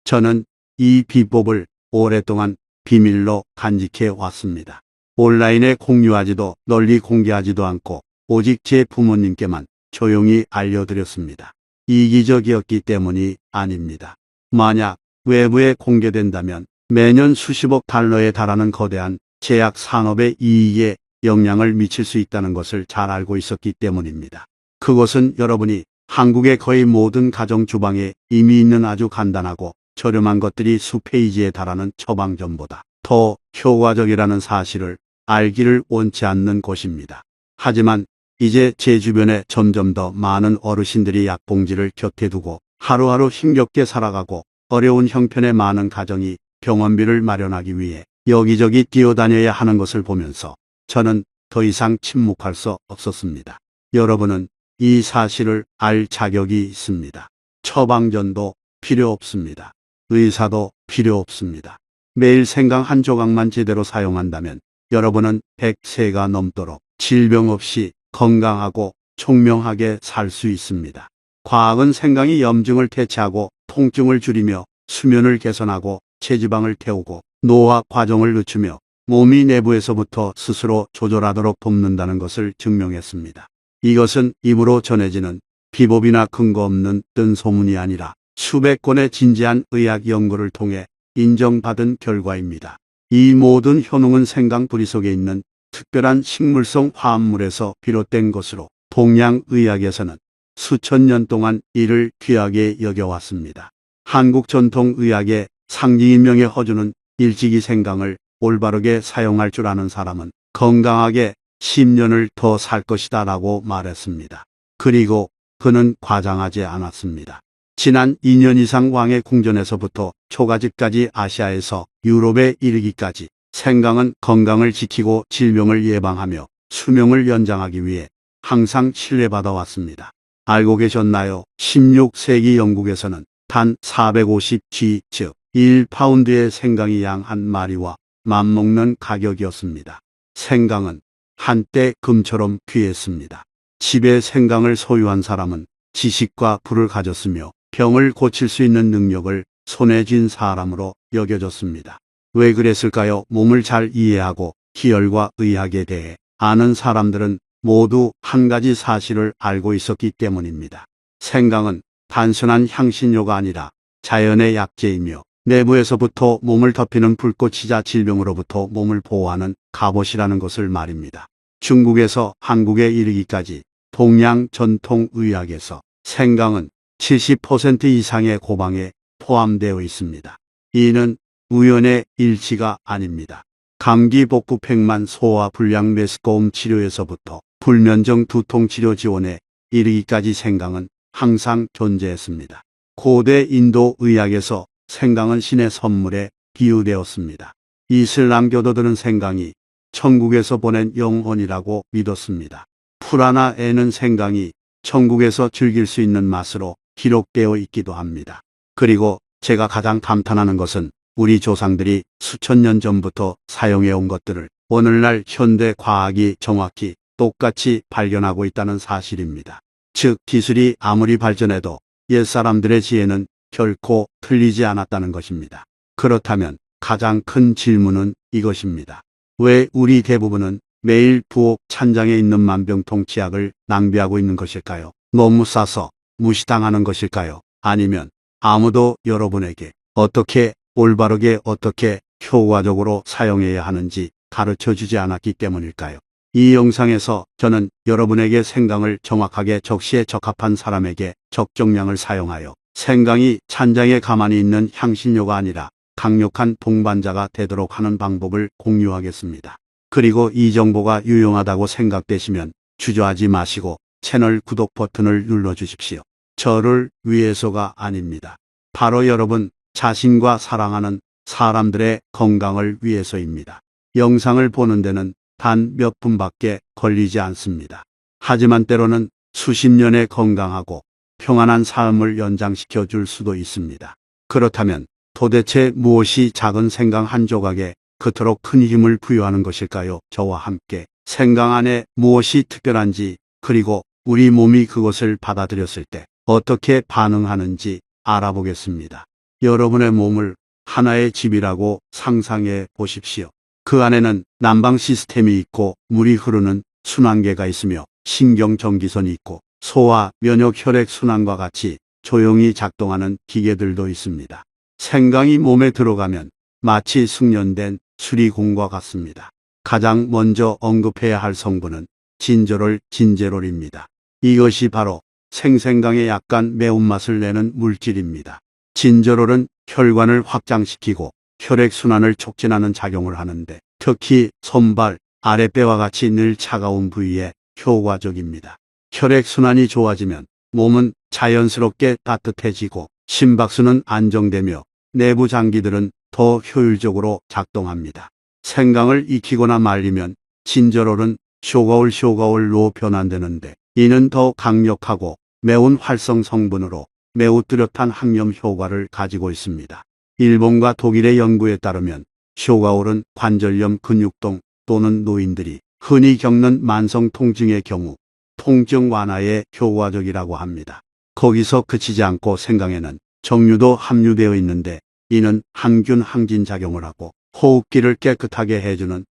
저는 이 비법을 오랫동안 비밀로 간직해 왔습니다. 온라인에 공유하지도 널리 공개하지도 않고 오직 제 부모님께만 조용히 알려드렸습니다. 이기적이었기 때문이 아닙니다. 만약 외부에 공개된다면 매년 수십억 달러에 달하는 거대한 제약 산업의 이익에 영향을 미칠 수 있다는 것을 잘 알고 있었기 때문입니다. 그것은 여러분이 한국의 거의 모든 가정 주방에 이미 있는 아주 간단하고 저렴한 것들이 수페이지에 달하는 처방전보다 더 효과적이라는 사실을 알기를 원치 않는 것입니다. 하지만 이제 제 주변에 점점 더 많은 어르신들이 약봉지를 곁에 두고 하루하루 힘겹게 살아가고 어려운 형편의 많은 가정이 병원비를 마련하기 위해 여기저기 뛰어다녀야 하는 것을 보면서 저는 더 이상 침묵할 수 없었습니다. 여러분은 이 사실을 알 자격이 있습니다. 처방전도 필요 없습니다. 의사도 필요 없습니다. 매일 생강 한 조각만 제대로 사용한다면 여러분은 100세가 넘도록 질병 없이 건강하고 총명하게 살 수 있습니다. 과학은 생강이 염증을 퇴치하고 통증을 줄이며 수면을 개선하고 체지방을 태우고 노화 과정을 늦추며 몸이 내부에서부터 스스로 조절하도록 돕는다는 것을 증명했습니다. 이것은 입으로 전해지는 비법이나 근거 없는 뜬소문이 아니라 수백 건의 진지한 의학 연구를 통해 인정받은 결과입니다. 이 모든 효능은 생강 뿌리 속에 있는 특별한 식물성 화합물에서 비롯된 것으로 동양의학에서는 수천 년 동안 이를 귀하게 여겨왔습니다. 한국 전통의학의 상징인 명의 허주는 일찍이 생강을 올바르게 사용할 줄 아는 사람은 건강하게 10년을 더 살 것이다 라고 말했습니다. 그리고 그는 과장하지 않았습니다. 지난 2년 이상 왕의 궁전에서부터 초가집까지 아시아에서 유럽에 이르기까지 생강은 건강을 지키고 질병을 예방하며 수명을 연장하기 위해 항상 신뢰받아 왔습니다. 알고 계셨나요? 16세기 영국에서는 단 450g, 즉 1파운드의 생강이 양 한 마리와 맞먹는 가격이었습니다. 생강은 한때 금처럼 귀했습니다. 집에 생강을 소유한 사람은 지식과 부를 가졌으며 병을 고칠 수 있는 능력을 손에 쥔 사람으로 여겨졌습니다. 왜 그랬을까요? 몸을 잘 이해하고 기혈과 의학에 대해 아는 사람들은 모두 한 가지 사실을 알고 있었기 때문입니다. 생강은 단순한 향신료가 아니라 자연의 약재이며 내부에서부터 몸을 덮이는 불꽃이자 질병으로부터 몸을 보호하는 갑옷이라는 것을 말입니다. 중국에서 한국에 이르기까지 동양 전통의학에서 생강은 70% 이상의 고방에 포함되어 있습니다. 이는 우연의 일치가 아닙니다. 감기 복부팽만 소화 불량 메스꺼움 치료에서부터 불면증 두통 치료 지원에 이르기까지 생강은 항상 존재했습니다. 고대 인도 의학에서 생강은 신의 선물에 비유되었습니다. 이슬람교도들은 생강이 천국에서 보낸 영혼이라고 믿었습니다. 푸라나에는 생강이 천국에서 즐길 수 있는 맛으로 기록되어 있기도 합니다. 그리고 제가 가장 감탄하는 것은 우리 조상들이 수천 년 전부터 사용해온 것들을 오늘날 현대 과학이 정확히 똑같이 발견하고 있다는 사실입니다. 즉 기술이 아무리 발전해도 옛사람들의 지혜는 결코 틀리지 않았다는 것입니다. 그렇다면 가장 큰 질문은 이것입니다. 왜 우리 대부분은 매일 부엌 찬장에 있는 만병통치약을 낭비하고 있는 것일까요? 너무 싸서 무시당하는 것일까요? 아니면 아무도 여러분에게 어떻게 올바르게 어떻게 효과적으로 사용해야 하는지 가르쳐주지 않았기 때문일까요? 이 영상에서 저는 여러분에게 생강을 정확하게 적시에 적합한 사람에게 적정량을 사용하여 생강이 찬장에 가만히 있는 향신료가 아니라 강력한 동반자가 되도록 하는 방법을 공유하겠습니다. 그리고 이 정보가 유용하다고 생각되시면 주저하지 마시고 채널 구독 버튼을 눌러주십시오. 저를 위해서가 아닙니다. 바로 여러분 자신과 사랑하는 사람들의 건강을 위해서입니다. 영상을 보는 데는 단 몇 분밖에 걸리지 않습니다. 하지만 때로는 수십 년의 건강하고 평안한 삶을 연장시켜 줄 수도 있습니다. 그렇다면 도대체 무엇이 작은 생강 한 조각에 그토록 큰 힘을 부여하는 것일까요? 저와 함께 생강 안에 무엇이 특별한지 그리고 우리 몸이 그것을 받아들였을 때 어떻게 반응하는지 알아보겠습니다. 여러분의 몸을 하나의 집이라고 상상해 보십시오. 그 안에는 난방 시스템이 있고 물이 흐르는 순환계가 있으며 신경전기선이 있고 소화, 면역, 혈액 순환과 같이 조용히 작동하는 기계들도 있습니다. 생강이 몸에 들어가면 마치 숙련된 수리공과 같습니다. 가장 먼저 언급해야 할 성분은 진저롤, 진제롤입니다. 이것이 바로 생생강에 약간 매운맛을 내는 물질입니다. 진저롤은 혈관을 확장시키고 혈액순환을 촉진하는 작용을 하는데 특히 손발, 아랫배와 같이 늘 차가운 부위에 효과적입니다. 혈액순환이 좋아지면 몸은 자연스럽게 따뜻해지고 심박수는 안정되며 내부 장기들은 더 효율적으로 작동합니다. 생강을 익히거나 말리면 진저롤은 쇼가올로 변환되는데 이는 더 강력하고 매운 활성 성분으로 매우 뚜렷한 항염 효과를 가지고 있습니다. 일본과 독일의 연구에 따르면 쇼가올은 관절염, 근육통 또는 노인들이 흔히 겪는 만성 통증의 경우 통증 완화에 효과적이라고 합니다. 거기서 그치지 않고 생강에는 정류도 함유되어 있는데 이는 항균 항진 작용을 하고 호흡기를 깨끗하게 해주는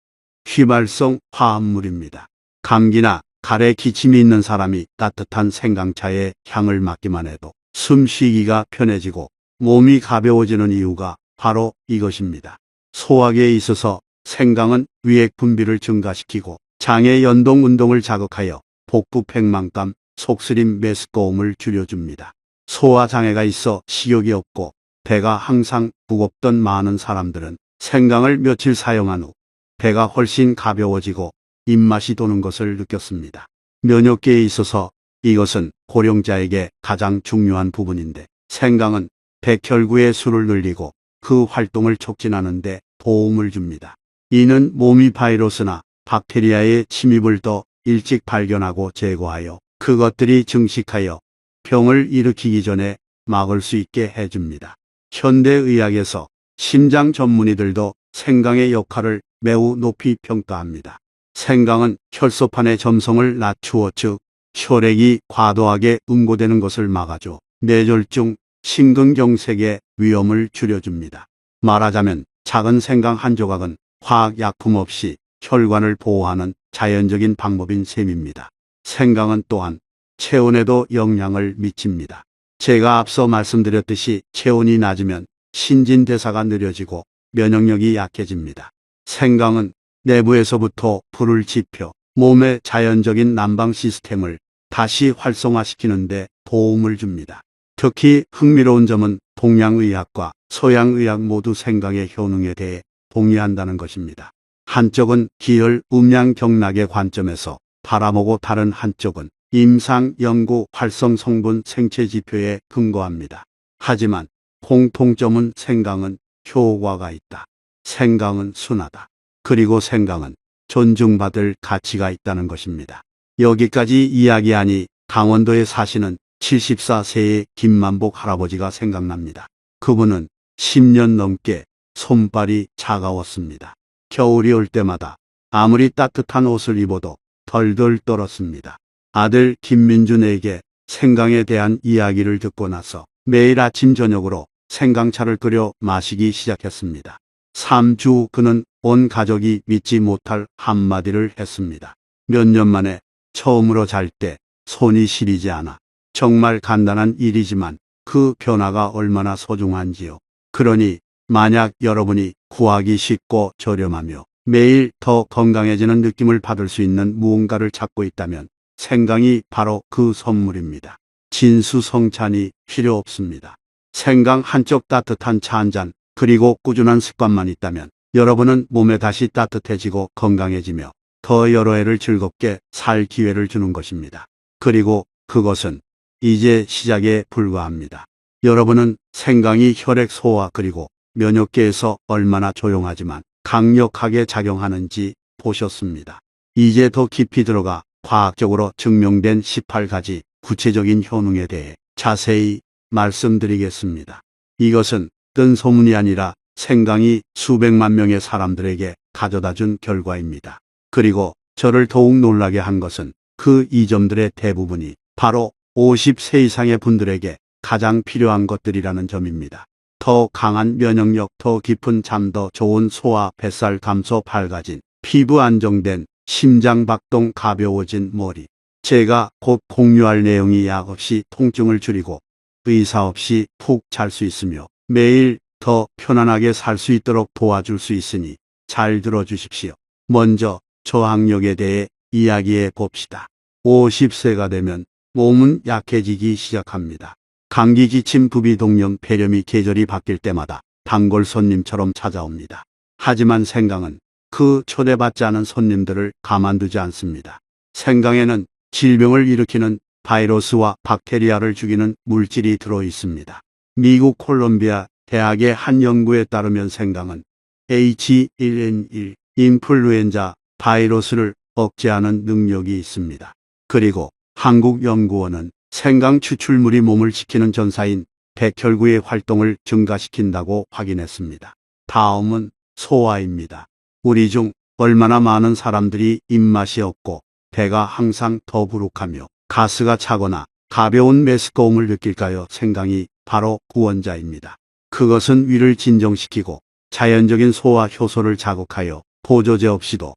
휘발성 화합물입니다. 감기나 가래 기침이 있는 사람이 따뜻한 생강차의 향을 맡기만 해도 숨쉬기가 편해지고 몸이 가벼워지는 이유가 바로 이것입니다. 소화기에 있어서 생강은 위액 분비를 증가시키고 장의 연동 운동을 자극하여 복부 팽만감, 속쓰림, 메스꺼움을 줄여줍니다. 소화장애가 있어 식욕이 없고 배가 항상 무겁던 많은 사람들은 생강을 며칠 사용한 후 배가 훨씬 가벼워지고 입맛이 도는 것을 느꼈습니다. 면역계에 있어서 이것은 고령자에게 가장 중요한 부분인데 생강은 백혈구의 수를 늘리고 그 활동을 촉진하는 데 도움을 줍니다. 이는 몸이 바이러스나 박테리아의 침입을 더 일찍 발견하고 제거하여 그것들이 증식하여 병을 일으키기 전에 막을 수 있게 해줍니다. 현대의학에서 심장 전문의들도 생강의 역할을 매우 높이 평가합니다. 생강은 혈소판의 점성을 낮추어 즉 혈액이 과도하게 응고되는 것을 막아줘 뇌졸중, 심근경색의 위험을 줄여줍니다. 말하자면 작은 생강 한 조각은 화학약품 없이 혈관을 보호하는 자연적인 방법인 셈입니다. 생강은 또한 체온에도 영향을 미칩니다. 제가 앞서 말씀드렸듯이 체온이 낮으면 신진대사가 느려지고 면역력이 약해집니다. 생강은 내부에서부터 불을 지펴 몸의 자연적인 난방 시스템을 다시 활성화시키는 데 도움을 줍니다. 특히 흥미로운 점은 동양의학과 서양의학 모두 생강의 효능에 대해 동의한다는 것입니다. 한쪽은 기혈 음양 경락의 관점에서 바라보고 다른 한쪽은 임상 연구 활성 성분 생체 지표에 근거합니다. 하지만 공통점은 생강은 효과가 있다. 생강은 순하다. 그리고 생강은 존중받을 가치가 있다는 것입니다. 여기까지 이야기하니 강원도에 사시는 74세의 김만복 할아버지가 생각납니다. 그분은 10년 넘게 손발이 차가웠습니다. 겨울이 올 때마다 아무리 따뜻한 옷을 입어도 덜덜 떨었습니다. 아들 김민준에게 생강에 대한 이야기를 듣고 나서 매일 아침 저녁으로 생강차를 끓여 마시기 시작했습니다. 3주 그는 온 가족이 믿지 못할 한마디를 했습니다. 몇 년 만에 처음으로 잘 때 손이 시리지 않아. 정말 간단한 일이지만 그 변화가 얼마나 소중한지요. 그러니 만약 여러분이 구하기 쉽고 저렴하며 매일 더 건강해지는 느낌을 받을 수 있는 무언가를 찾고 있다면 생강이 바로 그 선물입니다. 진수성찬이 필요 없습니다. 생강 한쪽 따뜻한 차 한 잔, 그리고 꾸준한 습관만 있다면 여러분은 몸에 다시 따뜻해지고 건강해지며 더 여러 해를 즐겁게 살 기회를 주는 것입니다. 그리고 그것은 이제 시작에 불과합니다. 여러분은 생강이 혈액 소화 그리고 면역계에서 얼마나 조용하지만 강력하게 작용하는지 보셨습니다. 이제 더 깊이 들어가 과학적으로 증명된 18가지 구체적인 효능에 대해 자세히 말씀드리겠습니다. 이것은 뜬 소문이 아니라 생강이 수백만 명의 사람들에게 가져다준 결과입니다. 그리고 저를 더욱 놀라게 한 것은 그 이점들의 대부분이 바로 50세 이상의 분들에게 가장 필요한 것들이라는 점입니다. 더 강한 면역력, 더 깊은 잠, 더 좋은 소화, 뱃살 감소, 밝아진 피부, 안정된 심장 박동, 가벼워진 머리. 제가 곧 공유할 내용이 약 없이 통증을 줄이고 의사 없이 푹 잘 수 있으며 매일 더 편안하게 살 수 있도록 도와줄 수 있으니 잘 들어주십시오. 먼저 저항력에 대해 이야기해 봅시다. 50세가 되면 몸은 약해지기 시작합니다. 감기, 기침, 부비, 동염, 폐렴이 계절이 바뀔 때마다 단골 손님처럼 찾아옵니다. 하지만 생강은 그 초대받지 않은 손님들을 가만두지 않습니다. 생강에는 질병을 일으키는 바이러스와 박테리아를 죽이는 물질이 들어 있습니다. 미국 콜롬비아 대학의 한 연구에 따르면 생강은 H1N1 인플루엔자 바이러스를 억제하는 능력이 있습니다. 그리고 한국연구원은 생강 추출물이 몸을 지키는 전사인 백혈구의 활동을 증가시킨다고 확인했습니다. 다음은 소화입니다. 우리 중 얼마나 많은 사람들이 입맛이 없고 배가 항상 더부룩하며 가스가 차거나 가벼운 메스꺼움을 느낄까요? 생강이 바로 구원자입니다. 그것은 위를 진정시키고 자연적인 소화 효소를 자극하여 보조제 없이도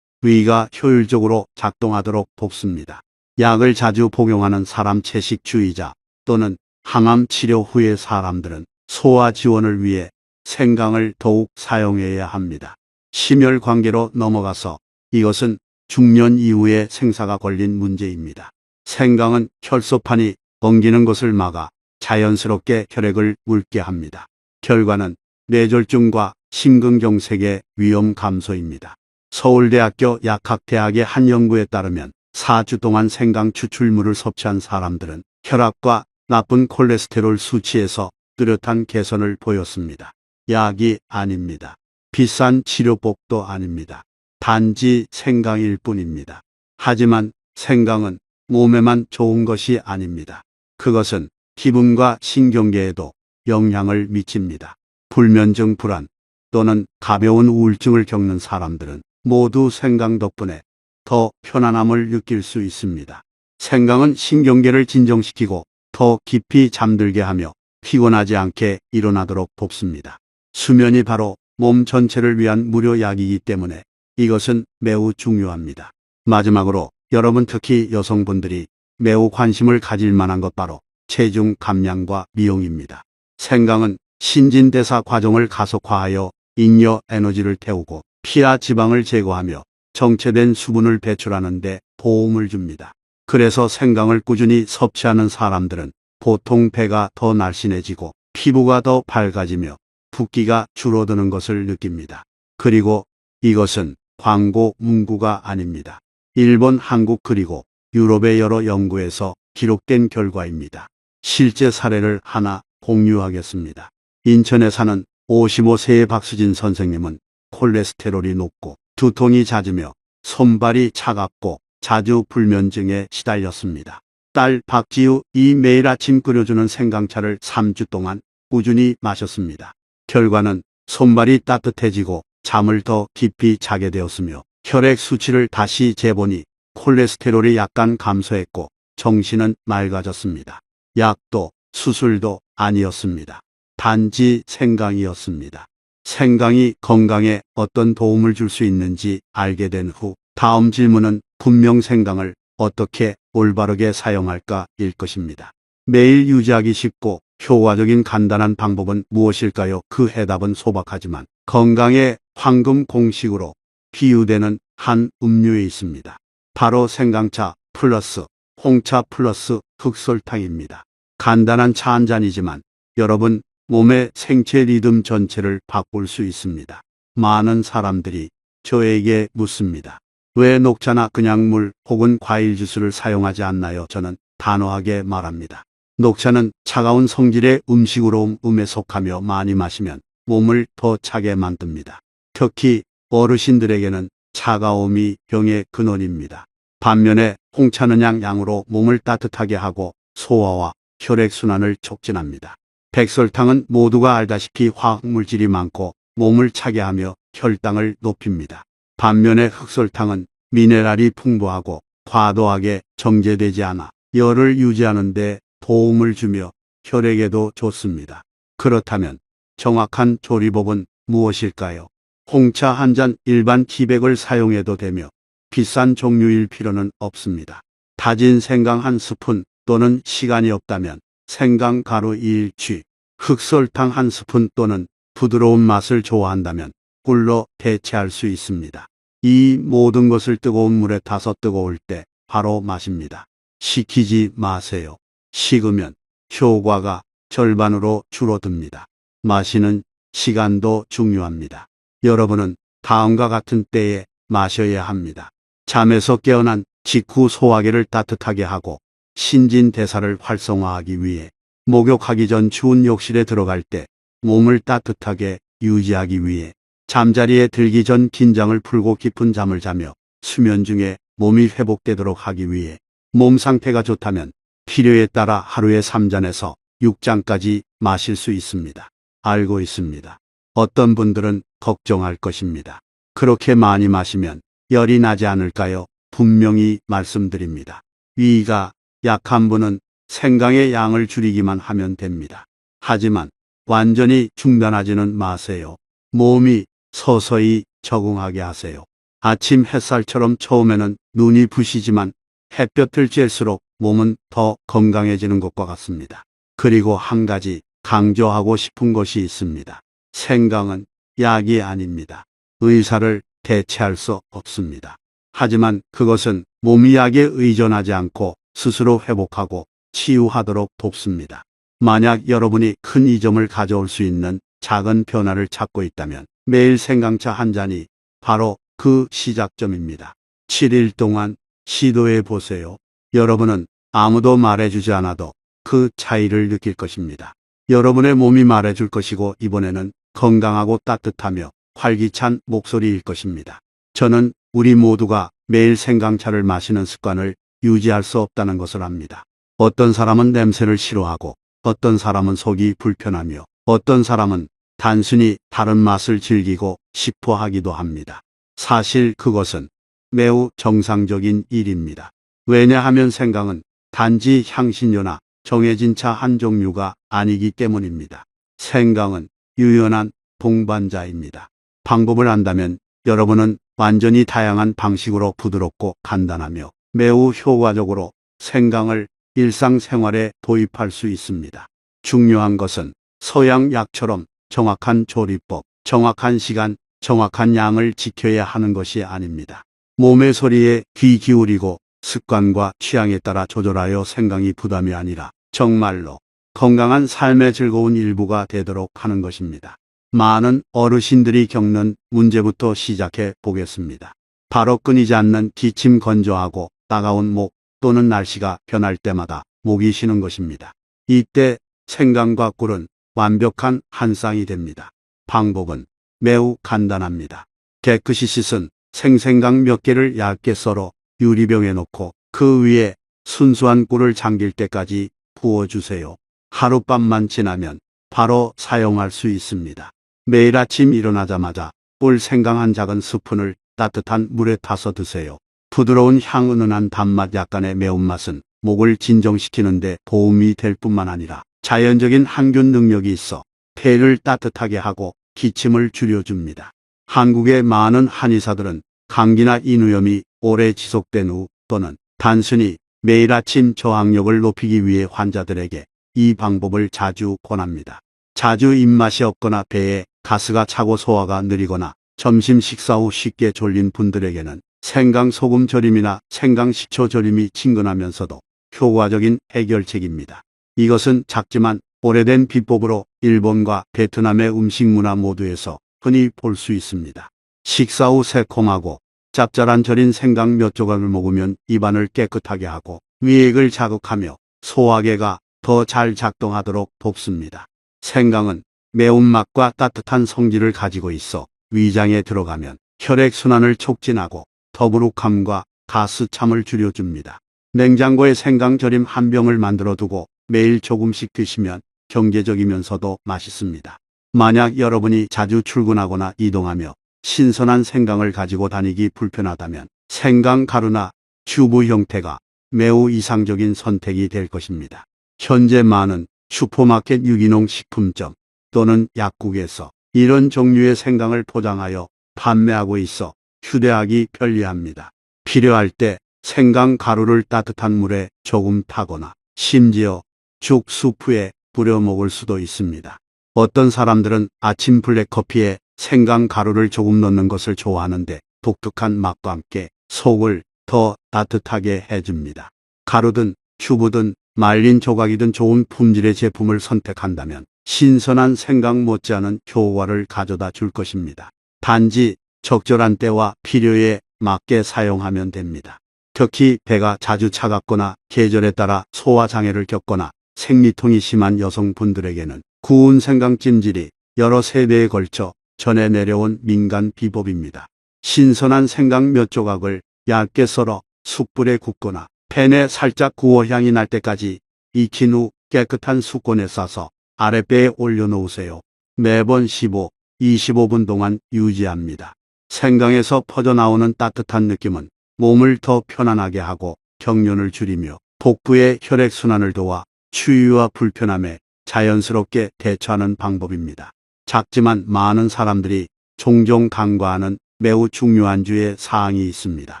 위가 효율적으로 작동하도록 돕습니다. 약을 자주 복용하는 사람, 채식주의자 또는 항암 치료 후의 사람들은 소화 지원을 위해 생강을 더욱 사용해야 합니다. 심혈관계로 넘어가서 이것은 중년 이후에 생사가 걸린 문제입니다. 생강은 혈소판이 엉기는 것을 막아 자연스럽게 혈액을 묽게 합니다. 결과는 뇌졸중과 심근경색의 위험 감소입니다. 서울대학교 약학대학의 한 연구에 따르면 4주 동안 생강 추출물을 섭취한 사람들은 혈압과 나쁜 콜레스테롤 수치에서 뚜렷한 개선을 보였습니다. 약이 아닙니다. 비싼 치료법도 아닙니다. 단지 생강일 뿐입니다. 하지만 생강은 몸에만 좋은 것이 아닙니다. 그것은 기분과 신경계에도 영향을 미칩니다. 불면증, 불안 또는 가벼운 우울증을 겪는 사람들은 모두 생강 덕분에 더 편안함을 느낄 수 있습니다. 생강은 신경계를 진정시키고 더 깊이 잠들게 하며 피곤하지 않게 일어나도록 돕습니다. 수면이 바로 몸 전체를 위한 무료 약이기 때문에 이것은 매우 중요합니다. 마지막으로 여러분, 특히 여성분들이 매우 관심을 가질 만한 것, 바로 체중 감량과 미용입니다. 생강은 신진대사 과정을 가속화하여 잉여 에너지를 태우고 피와 지방을 제거하며 정체된 수분을 배출하는 데 도움을 줍니다. 그래서 생강을 꾸준히 섭취하는 사람들은 보통 배가 더 날씬해지고 피부가 더 밝아지며 붓기가 줄어드는 것을 느낍니다. 그리고 이것은 광고 문구가 아닙니다. 일본, 한국 그리고 유럽의 여러 연구에서 기록된 결과입니다. 실제 사례를 하나 공유하겠습니다. 인천에 사는 55세의 박수진 선생님은 콜레스테롤이 높고 두통이 잦으며 손발이 차갑고 자주 불면증에 시달렸습니다. 딸 박지우이 매일 아침 끓여주는 생강차를 3주 동안 꾸준히 마셨습니다. 결과는 손발이 따뜻해지고 잠을 더 깊이 자게 되었으며 혈액 수치를 다시 재보니 콜레스테롤이 약간 감소했고 정신은 맑아졌습니다. 약도 수술도 아니었습니다. 단지 생강이었습니다. 생강이 건강에 어떤 도움을 줄 수 있는지 알게 된 후 다음 질문은 분명 생강을 어떻게 올바르게 사용할까일 것입니다. 매일 유지하기 쉽고 효과적인 간단한 방법은 무엇일까요? 그 해답은 소박하지만 건강의 황금 공식으로 비유되는 한 음료에 있습니다. 바로 생강차 플러스 홍차 플러스 흑설탕입니다. 간단한 차 한 잔이지만 여러분 몸의 생체 리듬 전체를 바꿀 수 있습니다. 많은 사람들이 저에게 묻습니다. 왜 녹차나 그냥 물 혹은 과일 주스를 사용하지 않나요? 저는 단호하게 말합니다. 녹차는 차가운 성질의 음식으로 음에 속하며 많이 마시면 몸을 더 차게 만듭니다. 특히 어르신들에게는 차가움이 병의 근원입니다. 반면에 홍차는 양으로 몸을 따뜻하게 하고 소화와 혈액순환을 촉진합니다. 백설탕은 모두가 알다시피 화학물질이 많고 몸을 차게 하며 혈당을 높입니다. 반면에 흑설탕은 미네랄이 풍부하고 과도하게 정제되지 않아 열을 유지하는 데 도움을 주며 혈액에도 좋습니다. 그렇다면 정확한 조리법은 무엇일까요? 홍차 한 잔 일반 티백을 사용해도 되며 비싼 종류일 필요는 없습니다. 다진 생강 한 스푼 또는 시간이 없다면 생강 가루 1취, 흑설탕 한 스푼 또는 부드러운 맛을 좋아한다면 꿀로 대체할 수 있습니다. 이 모든 것을 뜨거운 물에 타서 뜨거울 때 바로 마십니다. 식히지 마세요. 식으면 효과가 절반으로 줄어듭니다. 마시는 시간도 중요합니다. 여러분은 다음과 같은 때에 마셔야 합니다. 잠에서 깨어난 직후 소화기를 따뜻하게 하고 신진대사를 활성화하기 위해, 목욕하기 전 추운 욕실에 들어갈 때 몸을 따뜻하게 유지하기 위해, 잠자리에 들기 전 긴장을 풀고 깊은 잠을 자며 수면 중에 몸이 회복되도록 하기 위해, 몸 상태가 좋다면 필요에 따라 하루에 3잔에서 6잔까지 마실 수 있습니다. 알고 있습니다. 어떤 분들은 걱정할 것입니다. 그렇게 많이 마시면 열이 나지 않을까요? 분명히 말씀드립니다. 위가 약한 분은 생강의 양을 줄이기만 하면 됩니다. 하지만 완전히 중단하지는 마세요. 몸이 서서히 적응하게 하세요. 아침 햇살처럼 처음에는 눈이 부시지만 햇볕을 쬐을수록 몸은 더 건강해지는 것과 같습니다. 그리고 한 가지 강조하고 싶은 것이 있습니다. 생강은 약이 아닙니다. 의사를 대체할 수 없습니다. 하지만 그것은 몸이 약에 의존하지 않고 스스로 회복하고 치유하도록 돕습니다. 만약 여러분이 큰 이점을 가져올 수 있는 작은 변화를 찾고 있다면 매일 생강차 한 잔이 바로 그 시작점입니다. 7일 동안 시도해 보세요. 여러분은 아무도 말해주지 않아도 그 차이를 느낄 것입니다. 여러분의 몸이 말해줄 것이고, 이번에는 건강하고 따뜻하며 활기찬 목소리일 것입니다. 저는 우리 모두가 매일 생강차를 마시는 습관을 유지할 수 없다는 것을 압니다. 어떤 사람은 냄새를 싫어하고, 어떤 사람은 속이 불편하며, 어떤 사람은 단순히 다른 맛을 즐기고 싶어 하기도 합니다. 사실 그것은 매우 정상적인 일입니다. 왜냐하면 생강은 단지 향신료나 정해진 차 한 종류가 아니기 때문입니다. 생강은 유연한 동반자입니다. 방법을 안다면 여러분은 완전히 다양한 방식으로 부드럽고 간단하며 매우 효과적으로 생강을 일상생활에 도입할 수 있습니다. 중요한 것은 서양 약처럼 정확한 조리법, 정확한 시간, 정확한 양을 지켜야 하는 것이 아닙니다. 몸의 소리에 귀 기울이고 습관과 취향에 따라 조절하여 생강이 부담이 아니라 정말로 건강한 삶의 즐거운 일부가 되도록 하는 것입니다. 많은 어르신들이 겪는 문제부터 시작해 보겠습니다. 바로 끊이지 않는 기침, 건조하고 따가운 목 또는 날씨가 변할 때마다 목이 쉬는 것입니다. 이때 생강과 꿀은 완벽한 한 쌍이 됩니다. 방법은 매우 간단합니다. 깨끗이 씻은 생생강 몇 개를 얇게 썰어 유리병에 넣고 그 위에 순수한 꿀을 잠길 때까지 부어주세요. 하룻밤만 지나면 바로 사용할 수 있습니다. 매일 아침 일어나자마자 꿀 생강 한 작은 스푼을 따뜻한 물에 타서 드세요. 부드러운 향, 은은한 단맛, 약간의 매운맛은 목을 진정시키는 데 도움이 될 뿐만 아니라 자연적인 항균 능력이 있어 폐를 따뜻하게 하고 기침을 줄여줍니다. 한국의 많은 한의사들은 감기나 인후염이 오래 지속된 후 또는 단순히 매일 아침 저항력을 높이기 위해 환자들에게 이 방법을 자주 권합니다. 자주 입맛이 없거나 배에 가스가 차고 소화가 느리거나 점심 식사 후 쉽게 졸린 분들에게는 생강 소금 절임이나 생강 식초 절임이 친근하면서도 효과적인 해결책입니다. 이것은 작지만 오래된 비법으로 일본과 베트남의 음식 문화 모두에서 흔히 볼 수 있습니다. 식사 후 새콤하고 짭짤한 절인 생강 몇 조각을 먹으면 입안을 깨끗하게 하고 위액을 자극하며 소화계가 더 잘 작동하도록 돕습니다. 생강은 매운맛과 따뜻한 성질을 가지고 있어 위장에 들어가면 혈액순환을 촉진하고 더부룩함과 가스참을 줄여줍니다. 냉장고에 생강 절임 한 병을 만들어 두고 매일 조금씩 드시면 경제적이면서도 맛있습니다. 만약 여러분이 자주 출근하거나 이동하며 신선한 생강을 가지고 다니기 불편하다면 생강 가루나 튜브 형태가 매우 이상적인 선택이 될 것입니다. 현재 많은 슈퍼마켓 유기농 식품점, 또는 약국에서 이런 종류의 생강을 포장하여 판매하고 있어 휴대하기 편리합니다. 필요할 때 생강 가루를 따뜻한 물에 조금 타거나 심지어 죽 수프에 뿌려 먹을 수도 있습니다. 어떤 사람들은 아침 블랙커피에 생강 가루를 조금 넣는 것을 좋아하는데 독특한 맛과 함께 속을 더 따뜻하게 해줍니다. 가루든 큐브든 말린 조각이든 좋은 품질의 제품을 선택한다면 신선한 생강 못지않은 효과를 가져다 줄 것입니다. 단지 적절한 때와 필요에 맞게 사용하면 됩니다. 특히 배가 자주 차갑거나 계절에 따라 소화장애를 겪거나 생리통이 심한 여성분들에게는 구운 생강 찜질이 여러 세대에 걸쳐 전해 내려온 민간 비법입니다. 신선한 생강 몇 조각을 얇게 썰어 숯불에 굽거나 팬에 살짝 구워 향이 날 때까지 익힌 후 깨끗한 수건에 싸서 아랫배에 올려놓으세요. 매번 15, 25분 동안 유지합니다. 생강에서 퍼져나오는 따뜻한 느낌은 몸을 더 편안하게 하고 경련을 줄이며 복부의 혈액순환을 도와 추위와 불편함에 자연스럽게 대처하는 방법입니다. 작지만 많은 사람들이 종종 간과하는 매우 중요한 주의 사항이 있습니다.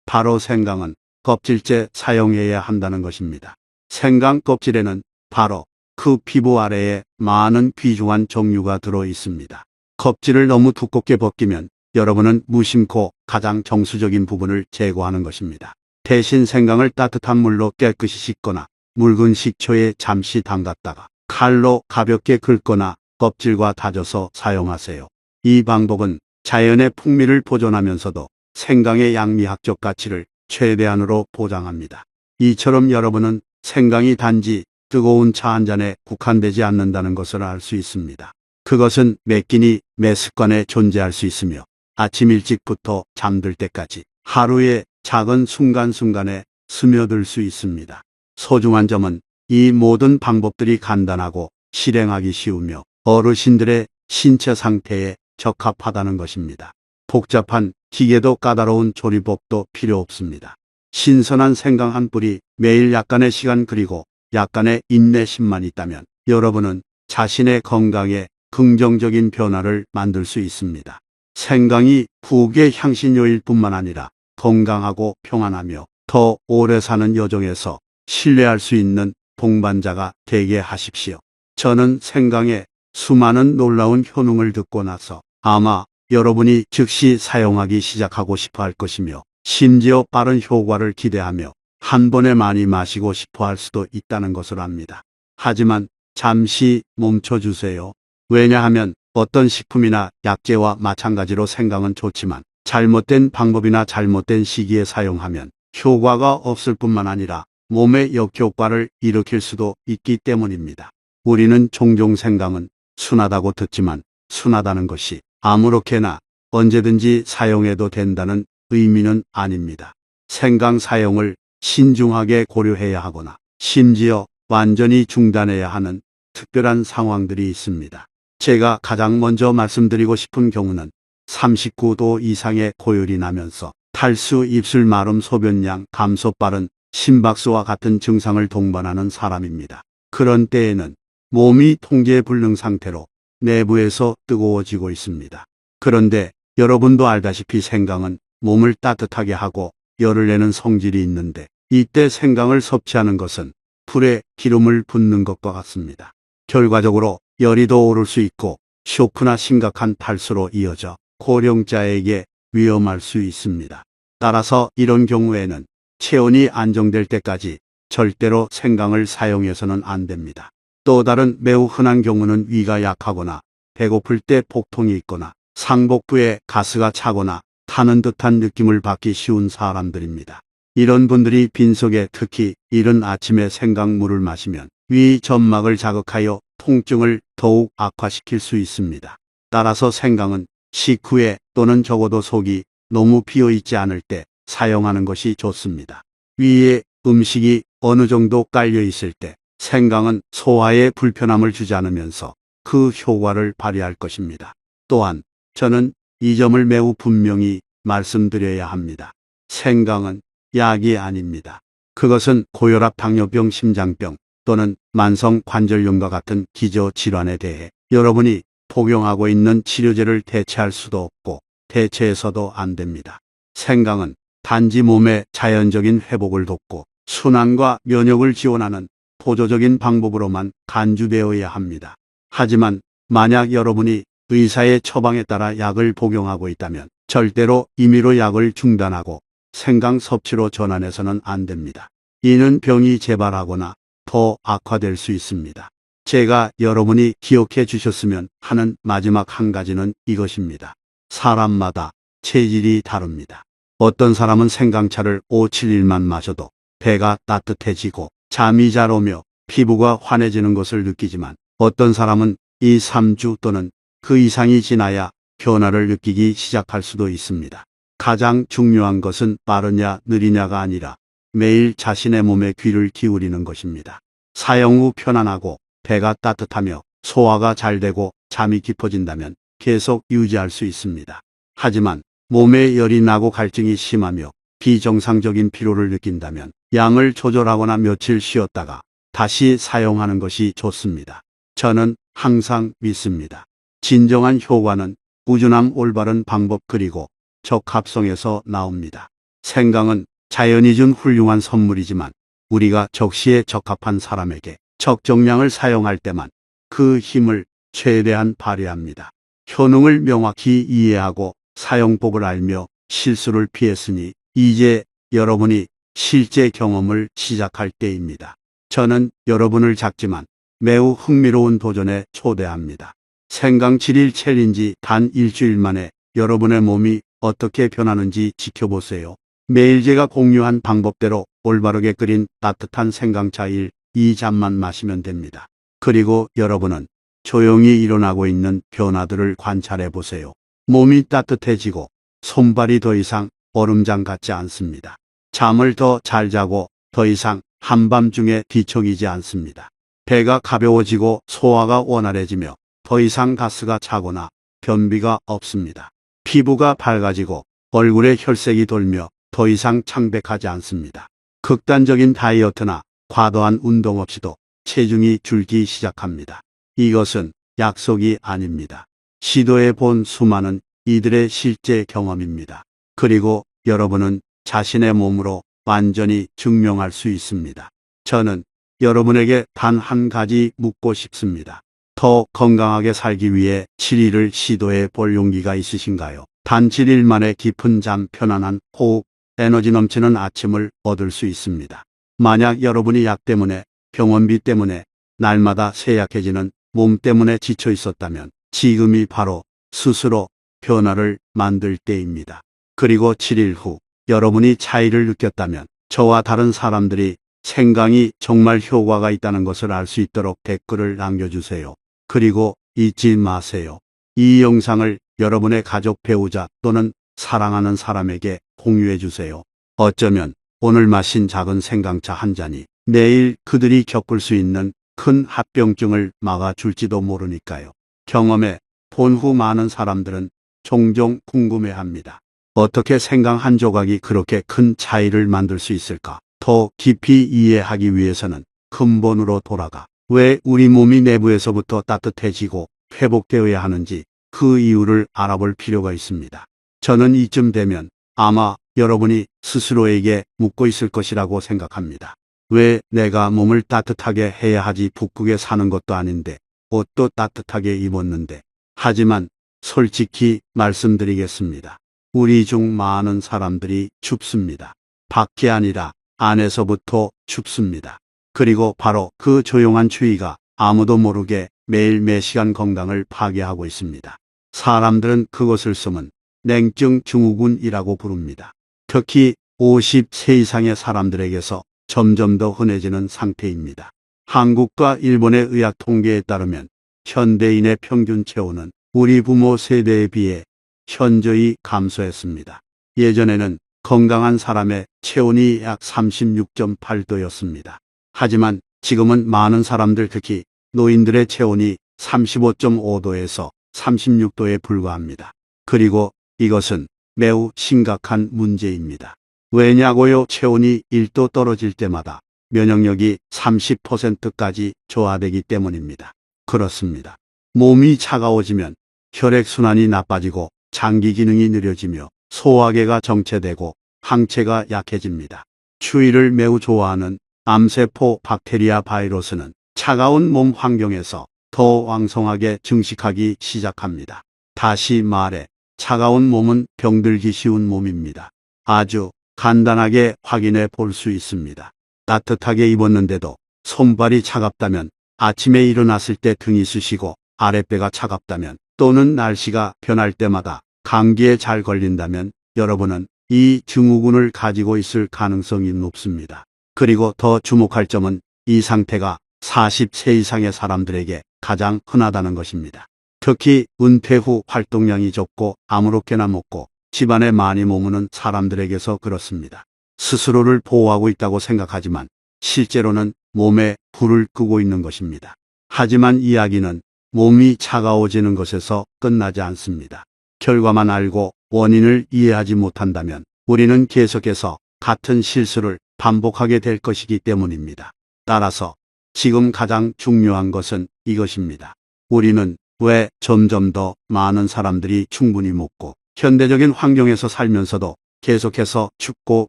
바로 생강은 껍질째 사용해야 한다는 것입니다. 생강 껍질에는 바로 그 피부 아래에 많은 귀중한 종류가 들어 있습니다. 껍질을 너무 두껍게 벗기면 여러분은 무심코 가장 정수적인 부분을 제거하는 것입니다. 대신 생강을 따뜻한 물로 깨끗이 씻거나 묽은 식초에 잠시 담갔다가 칼로 가볍게 긁거나 껍질과 다져서 사용하세요. 이 방법은 자연의 풍미를 보존하면서도 생강의 양미학적 가치를 최대한으로 보장합니다. 이처럼 여러분은 생강이 단지 뜨거운 차 한 잔에 국한되지 않는다는 것을 알 수 있습니다. 그것은 매 끼니 매 습관에 존재할 수 있으며 아침 일찍부터 잠들 때까지 하루의 작은 순간순간에 스며들 수 있습니다. 소중한 점은 이 모든 방법들이 간단하고 실행하기 쉬우며 어르신들의 신체 상태에 적합하다는 것입니다. 복잡한 기계도 까다로운 조리법도 필요 없습니다. 신선한 생강 한 뿌리 매일 약간의 시간 그리고 약간의 인내심만 있다면 여러분은 자신의 건강에 긍정적인 변화를 만들 수 있습니다. 생강이 부엌의 향신료일 뿐만 아니라 건강하고 평안하며 더 오래 사는 여정에서 신뢰할 수 있는 동반자가 되게 하십시오. 저는 생강의 수많은 놀라운 효능을 듣고 나서 아마 여러분이 즉시 사용하기 시작하고 싶어 할 것이며 심지어 빠른 효과를 기대하며 한 번에 많이 마시고 싶어 할 수도 있다는 것을 압니다. 하지만 잠시 멈춰주세요. 왜냐하면 어떤 식품이나 약재와 마찬가지로 생강은 좋지만 잘못된 방법이나 잘못된 시기에 사용하면 효과가 없을 뿐만 아니라 몸의 역효과를 일으킬 수도 있기 때문입니다. 우리는 종종 생강은 순하다고 듣지만 순하다는 것이 아무렇게나 언제든지 사용해도 된다는 의미는 아닙니다. 생강 사용을 신중하게 고려해야 하거나 심지어 완전히 중단해야 하는 특별한 상황들이 있습니다. 제가 가장 먼저 말씀드리고 싶은 경우는 39도 이상의 고열이 나면서 탈수, 입술 마름, 소변량 감소, 빠른 심박수와 같은 증상을 동반하는 사람입니다. 그런 때에는 몸이 통제 불능 상태로 내부에서 뜨거워지고 있습니다. 그런데 여러분도 알다시피 생강은 몸을 따뜻하게 하고 열을 내는 성질이 있는데 이때 생강을 섭취하는 것은 불에 기름을 붓는 것과 같습니다. 결과적으로 열이 더 오를 수 있고 쇼크나 심각한 탈수로 이어져 고령자에게 위험할 수 있습니다. 따라서 이런 경우에는 체온이 안정될 때까지 절대로 생강을 사용해서는 안 됩니다. 또 다른 매우 흔한 경우는 위가 약하거나 배고플 때 복통이 있거나 상복부에 가스가 차거나 타는 듯한 느낌을 받기 쉬운 사람들입니다. 이런 분들이 빈속에 특히 이른 아침에 생강물을 마시면 위 점막을 자극하여 통증을 더욱 악화시킬 수 있습니다. 따라서 생강은 식후에 또는 적어도 속이 너무 비어있지 않을 때 사용하는 것이 좋습니다. 위에 음식이 어느 정도 깔려 있을 때 생강은 소화에 불편함을 주지 않으면서 그 효과를 발휘할 것입니다. 또한 저는 이 점을 매우 분명히 말씀드려야 합니다. 생강은 약이 아닙니다. 그것은 고혈압, 당뇨병, 심장병 또는 만성 관절염과 같은 기저질환에 대해 여러분이 복용하고 있는 치료제를 대체할 수도 없고 대체해서도 안 됩니다. 생강은 단지 몸의 자연적인 회복을 돕고 순환과 면역을 지원하는 보조적인 방법으로만 간주되어야 합니다. 하지만 만약 여러분이 의사의 처방에 따라 약을 복용하고 있다면 절대로 임의로 약을 중단하고 생강 섭취로 전환해서는 안 됩니다. 이는 병이 재발하거나 더 악화될 수 있습니다. 제가 여러분이 기억해 주셨으면 하는 마지막 한 가지는 이것입니다. 사람마다 체질이 다릅니다. 어떤 사람은 생강차를 5, 7일만 마셔도 배가 따뜻해지고 잠이 잘 오며 피부가 환해지는 것을 느끼지만 어떤 사람은 2, 3주 또는 그 이상이 지나야 변화를 느끼기 시작할 수도 있습니다. 가장 중요한 것은 빠르냐 느리냐가 아니라 매일 자신의 몸에 귀를 기울이는 것입니다. 사용 후 편안하고 배가 따뜻하며 소화가 잘 되고 잠이 깊어진다면 계속 유지할 수 있습니다. 하지만 몸에 열이 나고 갈증이 심하며 비정상적인 피로를 느낀다면 양을 조절하거나 며칠 쉬었다가 다시 사용하는 것이 좋습니다. 저는 항상 믿습니다. 진정한 효과는 꾸준함, 올바른 방법 그리고 적합성에서 나옵니다. 생강은 자연이 준 훌륭한 선물이지만 우리가 적시에 적합한 사람에게 적정량을 사용할 때만 그 힘을 최대한 발휘합니다. 효능을 명확히 이해하고 사용법을 알며 실수를 피했으니 이제 여러분이 실제 경험을 시작할 때입니다. 저는 여러분을 작지만 매우 흥미로운 도전에 초대합니다. 생강 7일 챌린지 단 일주일 만에 여러분의 몸이 어떻게 변하는지 지켜보세요. 매일 제가 공유한 방법대로 올바르게 끓인 따뜻한 생강차 1, 2잔만 마시면 됩니다. 그리고 여러분은 조용히 일어나고 있는 변화들을 관찰해 보세요. 몸이 따뜻해지고 손발이 더 이상 얼음장 같지 않습니다. 잠을 더 잘 자고 더 이상 한밤중에 뒤척이지 않습니다. 배가 가벼워지고 소화가 원활해지며 더 이상 가스가 차거나 변비가 없습니다. 피부가 밝아지고 얼굴에 혈색이 돌며 더 이상 창백하지 않습니다. 극단적인 다이어트나 과도한 운동 없이도 체중이 줄기 시작합니다. 이것은 약속이 아닙니다. 시도해 본 수많은 이들의 실제 경험입니다. 그리고 여러분은 자신의 몸으로 완전히 증명할 수 있습니다. 저는 여러분에게 단 한 가지 묻고 싶습니다. 더 건강하게 살기 위해 7일을 시도해 볼 용기가 있으신가요? 단 7일 만에 깊은 잠, 편안한 호흡, 에너지 넘치는 아침을 얻을 수 있습니다. 만약 여러분이 약 때문에, 병원비 때문에, 날마다 쇠약해지는 몸 때문에 지쳐 있었다면 지금이 바로 스스로 변화를 만들 때입니다. 그리고 7일 후 여러분이 차이를 느꼈다면 저와 다른 사람들이 생강이 정말 효과가 있다는 것을 알 수 있도록 댓글을 남겨주세요. 그리고 잊지 마세요. 이 영상을 여러분의 가족, 배우자 또는 사랑하는 사람에게 공유해 주세요. 어쩌면 오늘 마신 작은 생강차 한 잔이 내일 그들이 겪을 수 있는 큰 합병증을 막아줄지도 모르니까요. 경험해 본 후 많은 사람들은 종종 궁금해합니다. 어떻게 생강 한 조각이 그렇게 큰 차이를 만들 수 있을까? 더 깊이 이해하기 위해서는 근본으로 돌아가 왜 우리 몸이 내부에서부터 따뜻해지고 회복되어야 하는지 그 이유를 알아볼 필요가 있습니다. 저는 이쯤 되면 아마 여러분이 스스로에게 묻고 있을 것이라고 생각합니다. 왜 내가 몸을 따뜻하게 해야 하지? 북극에 사는 것도 아닌데 옷도 따뜻하게 입었는데. 하지만 솔직히 말씀드리겠습니다. 우리 중 많은 사람들이 춥습니다. 밖이 아니라 안에서부터 춥습니다. 그리고 바로 그 조용한 추위가 아무도 모르게 매일 매시간 건강을 파괴하고 있습니다. 사람들은 그것을 숨은 냉증 증후군이라고 부릅니다. 특히 50세 이상의 사람들에게서 점점 더 흔해지는 상태입니다. 한국과 일본의 의학 통계에 따르면 현대인의 평균 체온은 우리 부모 세대에 비해 현저히 감소했습니다. 예전에는 건강한 사람의 체온이 약 36.8도였습니다. 하지만 지금은 많은 사람들, 특히 노인들의 체온이 35.5도에서 36도에 불과합니다. 그리고 이것은 매우 심각한 문제입니다. 왜냐고요? 체온이 1도 떨어질 때마다 면역력이 30%까지 저하되기 때문입니다. 그렇습니다. 몸이 차가워지면 혈액순환이 나빠지고 장기 기능이 느려지며 소화계가 정체되고 항체가 약해집니다. 추위를 매우 좋아하는 암세포 박테리아 바이러스는 차가운 몸 환경에서 더 왕성하게 증식하기 시작합니다. 다시 말해 차가운 몸은 병들기 쉬운 몸입니다. 아주 간단하게 확인해 볼 수 있습니다. 따뜻하게 입었는데도 손발이 차갑다면, 아침에 일어났을 때 등이 쑤시고 아랫배가 차갑다면, 또는 날씨가 변할 때마다 감기에 잘 걸린다면 여러분은 이 증후군을 가지고 있을 가능성이 높습니다. 그리고 더 주목할 점은 이 상태가 40세 이상의 사람들에게 가장 흔하다는 것입니다. 특히 은퇴 후 활동량이 적고 아무렇게나 먹고 집안에 많이 머무는 사람들에게서 그렇습니다. 스스로를 보호하고 있다고 생각하지만 실제로는 몸에 불을 끄고 있는 것입니다. 하지만 이야기는 몸이 차가워지는 것에서 끝나지 않습니다. 결과만 알고 원인을 이해하지 못한다면 우리는 계속해서 같은 실수를 반복하게 될 것이기 때문입니다. 따라서 지금 가장 중요한 것은 이것입니다. 우리는 왜 점점 더 많은 사람들이 충분히 먹고 현대적인 환경에서 살면서도 계속해서 춥고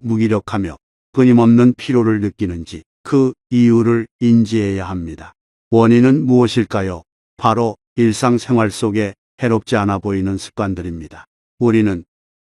무기력하며 끊임없는 피로를 느끼는지, 그 이유를 인지해야 합니다. 원인은 무엇일까요? 바로 일상생활 속에 해롭지 않아 보이는 습관들입니다. 우리는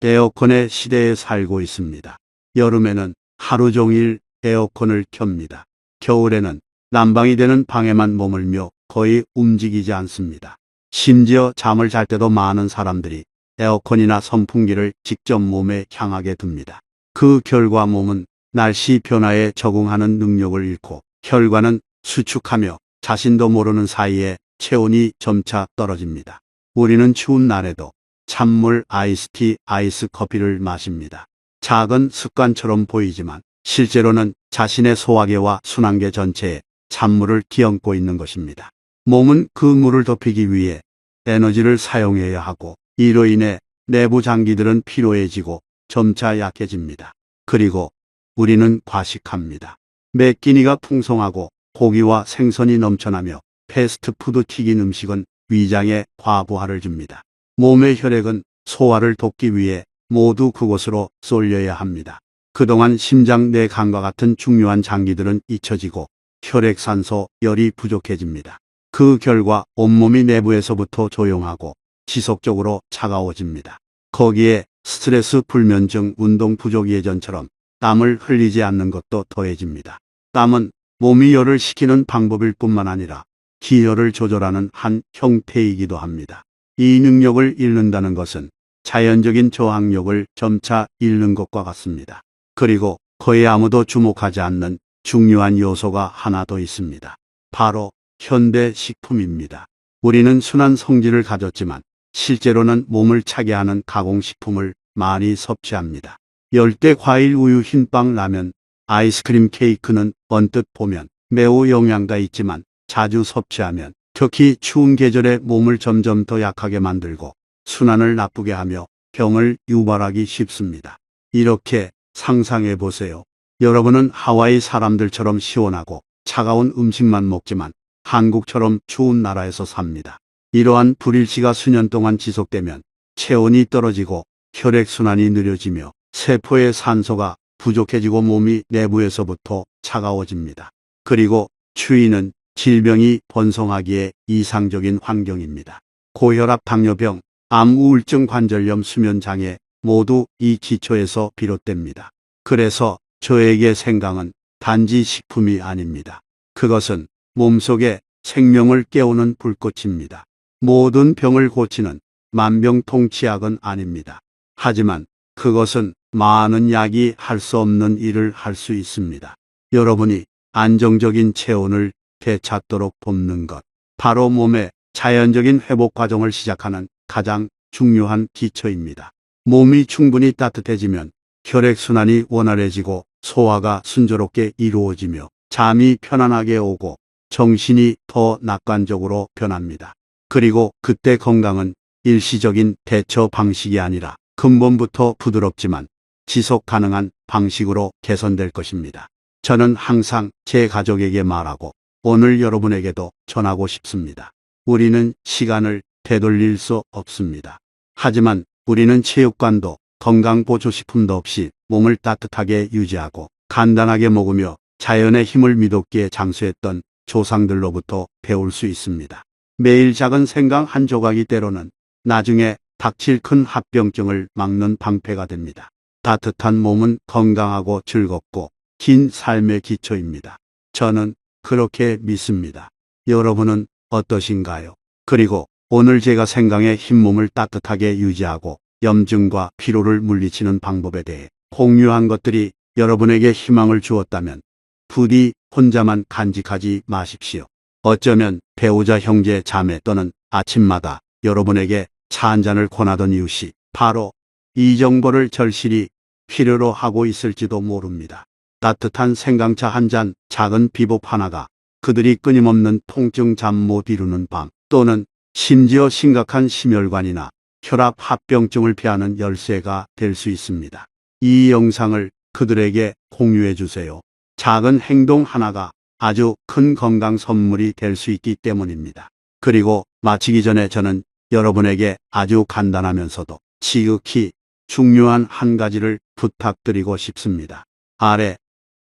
에어컨의 시대에 살고 있습니다. 여름에는 하루 종일 에어컨을 켭니다. 겨울에는 난방이 되는 방에만 머물며 거의 움직이지 않습니다. 심지어 잠을 잘 때도 많은 사람들이 에어컨이나 선풍기를 직접 몸에 향하게 둡니다. 그 결과 몸은 날씨 변화에 적응하는 능력을 잃고 혈관은 수축하며 자신도 모르는 사이에 체온이 점차 떨어집니다. 우리는 추운 날에도 찬물, 아이스티, 아이스커피를 마십니다. 작은 습관처럼 보이지만 실제로는 자신의 소화계와 순환계 전체에 찬물을 끼얹고 있는 것입니다. 몸은 그 물을 덮이기 위해 에너지를 사용해야 하고, 이로 인해 내부 장기들은 피로해지고 점차 약해집니다. 그리고 우리는 과식합니다. 매 끼니가 풍성하고 고기와 생선이 넘쳐나며 패스트푸드 튀긴 음식은 위장에 과부하를 줍니다. 몸의 혈액은 소화를 돕기 위해 모두 그곳으로 쏠려야 합니다. 그동안 심장, 뇌간과 같은 중요한 장기들은 잊혀지고 혈액산소, 열이 부족해집니다. 그 결과 온몸이 내부에서부터 조용하고 지속적으로 차가워집니다. 거기에 스트레스 불면증, 운동 부족, 예전처럼 땀을 흘리지 않는 것도 더해집니다. 땀은 몸이 열을 식히는 방법일 뿐만 아니라 기혈을 조절하는 한 형태이기도 합니다. 이 능력을 잃는다는 것은 자연적인 저항력을 점차 잃는 것과 같습니다. 그리고 거의 아무도 주목하지 않는 중요한 요소가 하나 더 있습니다. 바로 현대 식품입니다. 우리는 순한 성질을 가졌지만 실제로는 몸을 차게 하는 가공식품을 많이 섭취합니다. 열대 과일, 우유, 흰빵, 라면, 아이스크림, 케이크는 언뜻 보면 매우 영양가 있지만 자주 섭취하면 특히 추운 계절에 몸을 점점 더 약하게 만들고 순환을 나쁘게 하며 병을 유발하기 쉽습니다. 이렇게 상상해 보세요. 여러분은 하와이 사람들처럼 시원하고 차가운 음식만 먹지만 한국처럼 추운 나라에서 삽니다. 이러한 불일치가 수년 동안 지속되면 체온이 떨어지고 혈액순환이 느려지며 세포의 산소가 부족해지고 몸이 내부에서부터 차가워집니다. 그리고 추위는 질병이 번성하기에 이상적인 환경입니다. 고혈압, 당뇨병, 암, 우울증, 관절염, 수면장애 모두 이 기초에서 비롯됩니다. 그래서 저에게 생강은 단지 식품이 아닙니다. 그것은 몸속에 생명을 깨우는 불꽃입니다. 모든 병을 고치는 만병통치약은 아닙니다. 하지만 그것은 많은 약이 할 수 없는 일을 할 수 있습니다. 여러분이 안정적인 체온을 되찾도록 돕는 것, 바로 몸의 자연적인 회복 과정을 시작하는 가장 중요한 기초입니다. 몸이 충분히 따뜻해지면 혈액순환이 원활해지고 소화가 순조롭게 이루어지며 잠이 편안하게 오고 정신이 더 낙관적으로 변합니다. 그리고 그때 건강은 일시적인 대처 방식이 아니라 근본부터 부드럽지만 지속 가능한 방식으로 개선될 것입니다. 저는 항상 제 가족에게 말하고 오늘 여러분에게도 전하고 싶습니다. 우리는 시간을 되돌릴 수 없습니다. 하지만 우리는 체육관도 건강보조식품도 없이 몸을 따뜻하게 유지하고 간단하게 먹으며 자연의 힘을 믿었기에 장수했던 조상들로부터 배울 수 있습니다. 매일 작은 생강 한 조각이 때로는 나중에 닥칠 큰 합병증을 막는 방패가 됩니다. 따뜻한 몸은 건강하고 즐겁고 긴 삶의 기초입니다. 저는 그렇게 믿습니다. 여러분은 어떠신가요? 그리고 오늘 제가 생강의 흰몸을 따뜻하게 유지하고 염증과 피로를 물리치는 방법에 대해 공유한 것들이 여러분에게 희망을 주었다면 부디 혼자만 간직하지 마십시오. 어쩌면 배우자, 형제, 자매 또는 아침마다 여러분에게 차 한 잔을 권하던 이웃이 바로 이 정보를 절실히 필요로 하고 있을지도 모릅니다. 따뜻한 생강차 한 잔, 작은 비법 하나가 그들이 끊임없는 통증, 잠 못 이루는 밤 또는 심지어 심각한 심혈관이나 혈압 합병증을 피하는 열쇠가 될 수 있습니다. 이 영상을 그들에게 공유해 주세요. 작은 행동 하나가 아주 큰 건강 선물이 될 수 있기 때문입니다. 그리고 마치기 전에 저는 여러분에게 아주 간단하면서도 지극히 중요한 한 가지를 부탁드리고 싶습니다. 아래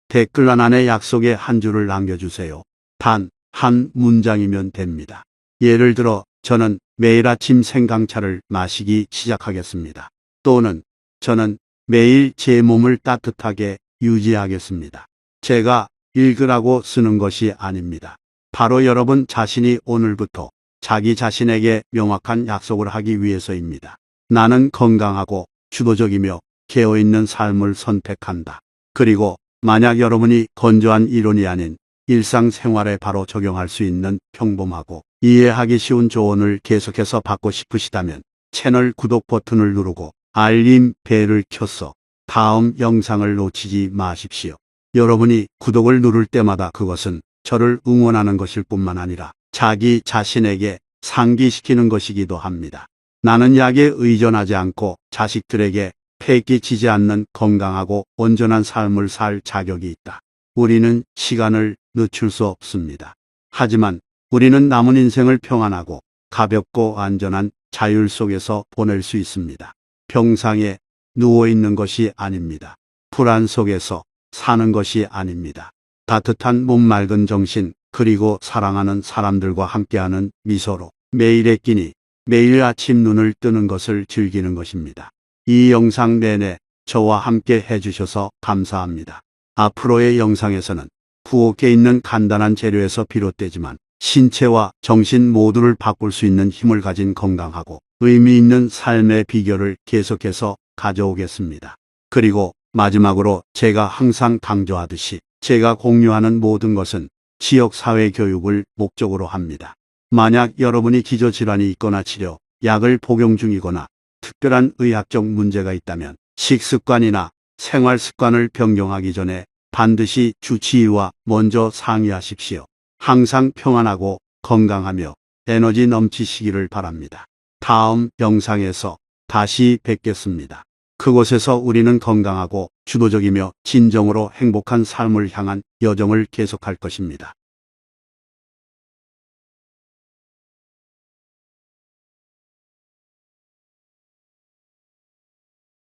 댓글란 안에 약속의 한 줄을 남겨주세요. 단 한 문장이면 됩니다. 예를 들어 저는 매일 아침 생강차를 마시기 시작하겠습니다. 또는 저는 매일 제 몸을 따뜻하게 유지하겠습니다. 제가 읽으라고 쓰는 것이 아닙니다. 바로 여러분 자신이 오늘부터 자기 자신에게 명확한 약속을 하기 위해서입니다. 나는 건강하고 주도적이며 깨어있는 삶을 선택한다. 그리고 만약 여러분이 건조한 이론이 아닌 일상생활에 바로 적용할 수 있는 평범하고 이해하기 쉬운 조언을 계속해서 받고 싶으시다면 채널 구독 버튼을 누르고 알림 벨을 켜서 다음 영상을 놓치지 마십시오. 여러분이 구독을 누를 때마다 그것은 저를 응원하는 것일 뿐만 아니라 자기 자신에게 상기시키는 것이기도 합니다. 나는 약에 의존하지 않고 자식들에게 폐 끼치지 않는 건강하고 온전한 삶을 살 자격이 있다. 우리는 시간을 늦출 수 없습니다. 하지만 우리는 남은 인생을 평안하고 가볍고 안전한 자율 속에서 보낼 수 있습니다. 병상에 누워있는 것이 아닙니다. 불안 속에서 사는 것이 아닙니다. 따뜻한 몸, 맑은 정신, 그리고 사랑하는 사람들과 함께하는 미소로 매일의 끼니, 매일 아침 눈을 뜨는 것을 즐기는 것입니다. 이 영상 내내 저와 함께 해주셔서 감사합니다. 앞으로의 영상에서는 부엌에 있는 간단한 재료에서 비롯되지만 신체와 정신 모두를 바꿀 수 있는 힘을 가진 건강하고 의미 있는 삶의 비결을 계속해서 가져오겠습니다. 그리고 마지막으로 제가 항상 강조하듯이 제가 공유하는 모든 것은 지역사회 교육을 목적으로 합니다. 만약 여러분이 기저질환이 있거나 치료, 약을 복용 중이거나 특별한 의학적 문제가 있다면 식습관이나 생활습관을 변경하기 전에 반드시 주치의와 먼저 상의하십시오. 항상 평안하고 건강하며 에너지 넘치시기를 바랍니다. 다음 영상에서 다시 뵙겠습니다. 그곳에서 우리는 건강하고 주도적이며 진정으로 행복한 삶을 향한 여정을 계속할 것입니다.